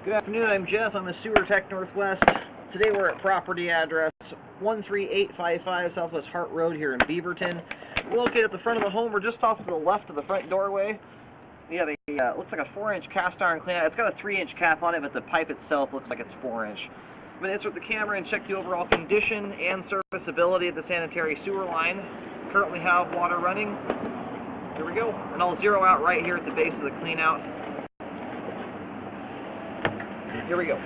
Good afternoon, I'm Jeff. I'm a Sewer Tech Northwest. Today we're at property address 13855 Southwest Hart Road here in Beaverton. We're located at the front of the home. We're just off to the left of the front doorway. We have a, looks like a 4-inch cast iron cleanout. It's got a 3-inch cap on it, but the pipe itself looks like it's 4-inch. I'm going to insert the camera and check the overall condition and serviceability of the sanitary sewer line. Currently have water running. Here we go. And I'll zero out right here at the base of the cleanout. Here we go.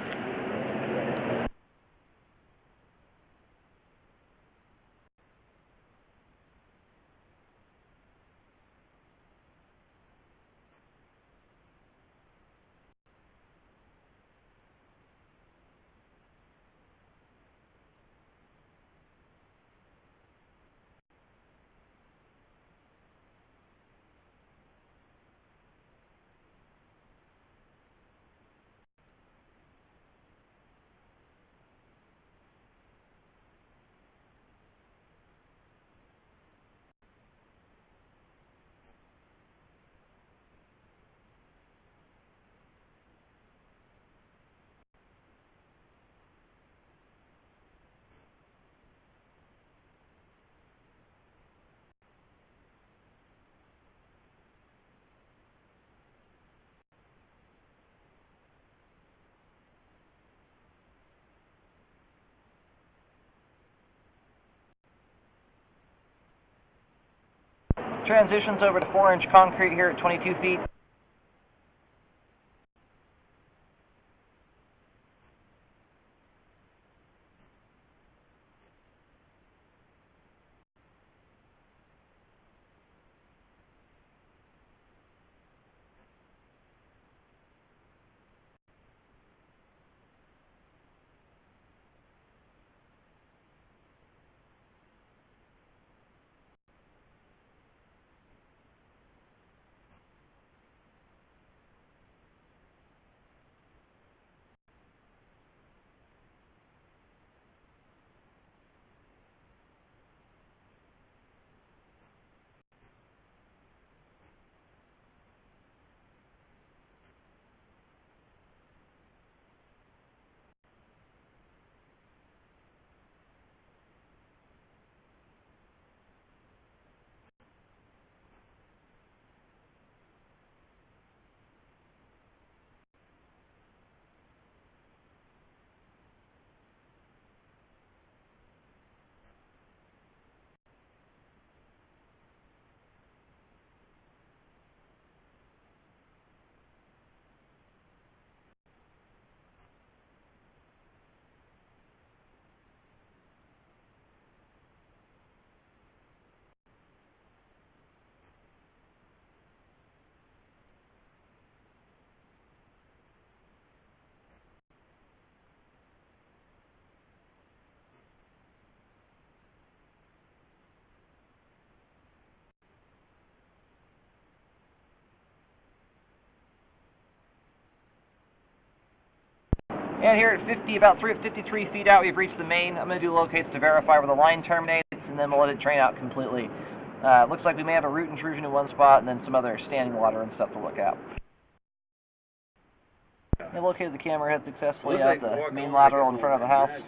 Transitions over to 4-inch concrete here at 22 feet. And here at 53 feet out, we've reached the main. I'm going to do locates to verify where the line terminates, and then we'll let it drain out completely. It looks like we may have a root intrusion in one spot, and then some other standing water and stuff to look at. We located the camera head successfully at the main lateral in front of the house.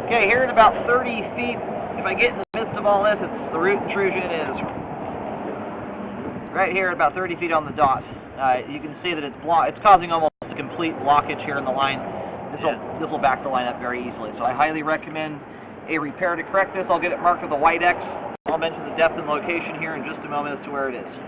Okay, here at about 30 feet, if I get in the midst of all this, the root intrusion is right here at about 30 feet on the dot. You can see that it's causing almost a complete blockage here in the line. This will back the line up very easily. So I highly recommend a repair to correct this. I'll get it marked with a white X. I'll mention the depth and location here in just a moment as to where it is.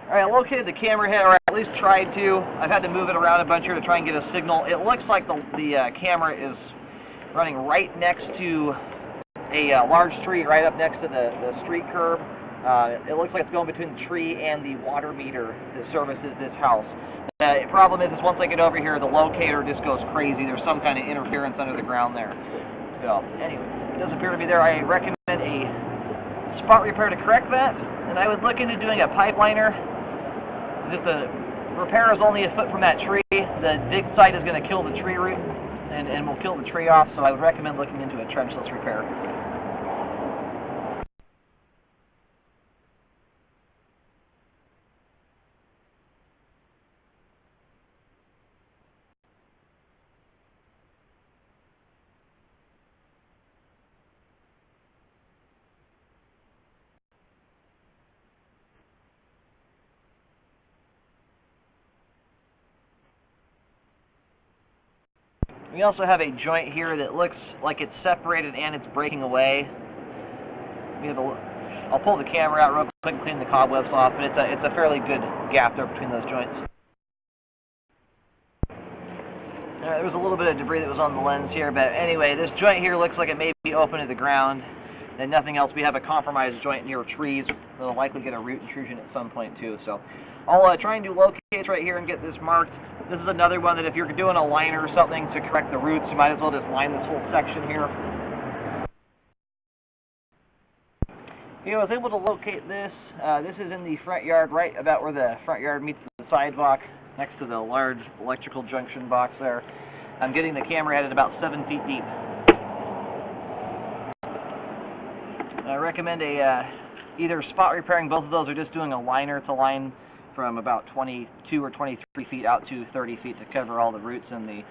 Alright, I located the camera head, or at least tried to. I've had to move it around a bunch here to try and get a signal. It looks like the camera is running right next to a large tree, right up next to the street curb. It looks like it's going between the tree and the water meter that services this house. The problem is once I get over here, the locator just goes crazy. There's some kind of interference under the ground there. So, anyway, it does appear to be there. I recommend a spot repair to correct that, and I would look into doing a pipe liner. If the repair is only a foot from that tree, the dig site is going to kill the tree root and will kill the tree off, so I would recommend looking into a trenchless repair. We also have a joint here that looks like it's separated and it's breaking away. I'll pull the camera out real quick and clean the cobwebs off, but it's a fairly good gap there between those joints. There was a little bit of debris that was on the lens here, but anyway, this joint here looks like it may be open to the ground and nothing else. We have a compromised joint near trees that'll likely get a root intrusion at some point too. So I'll try and do locates right here and get this marked. This is another one that if you're doing a liner or something to correct the roots, you might as well just line this whole section here. I was able to locate this. This is in the front yard, right about where the front yard meets the sidewalk, next to the large electrical junction box there. I'm getting the camera at about 7 feet deep. I recommend either spot repairing both of those or just doing a liner to line from about 22 or 23 feet out to 30 feet to cover all the roots in the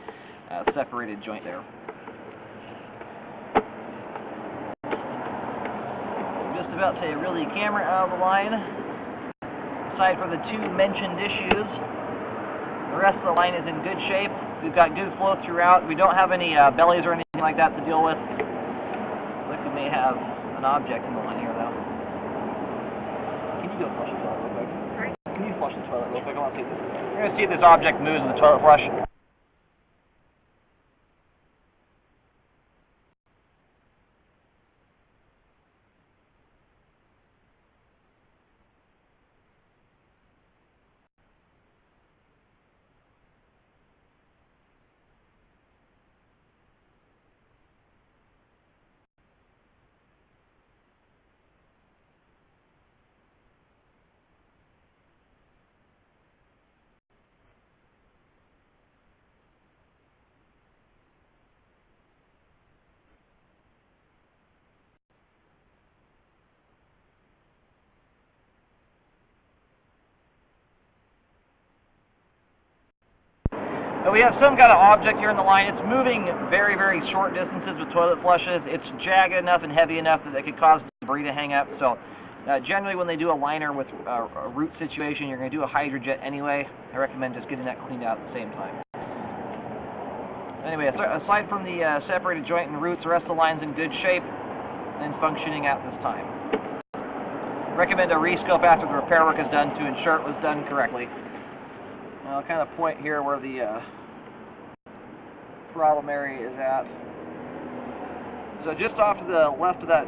separated joint there. I'm just about to reel the camera out of the line. Aside from the two mentioned issues, the rest of the line is in good shape. We've got good flow throughout. We don't have any bellies or anything like that to deal with. Looks like we may have an object in the line here, though. Can you go flush the toilet real quick? Sorry? Can you flush the toilet real quick? I want to see. We're going to see if this object moves in the toilet flush. But we have some kind of object here in the line. It's moving very, very short distances with toilet flushes. It's jagged enough and heavy enough that it could cause debris to hang up. So generally when they do a liner with a root situation, you're going to do a hydrojet anyway. I recommend just getting that cleaned out at the same time. Anyway, aside from the separated joint and roots, the rest of the line's in good shape and functioning at this time. Recommend a rescope after the repair work is done to ensure it was done correctly. I'll kind of point here where the problem area is at. So just off to the left of that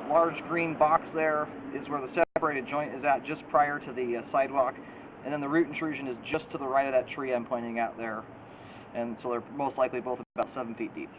large green box there is where the separated joint is at, just prior to the sidewalk. And then the root intrusion is just to the right of that tree I'm pointing out there. And so they're most likely both about 7 feet deep.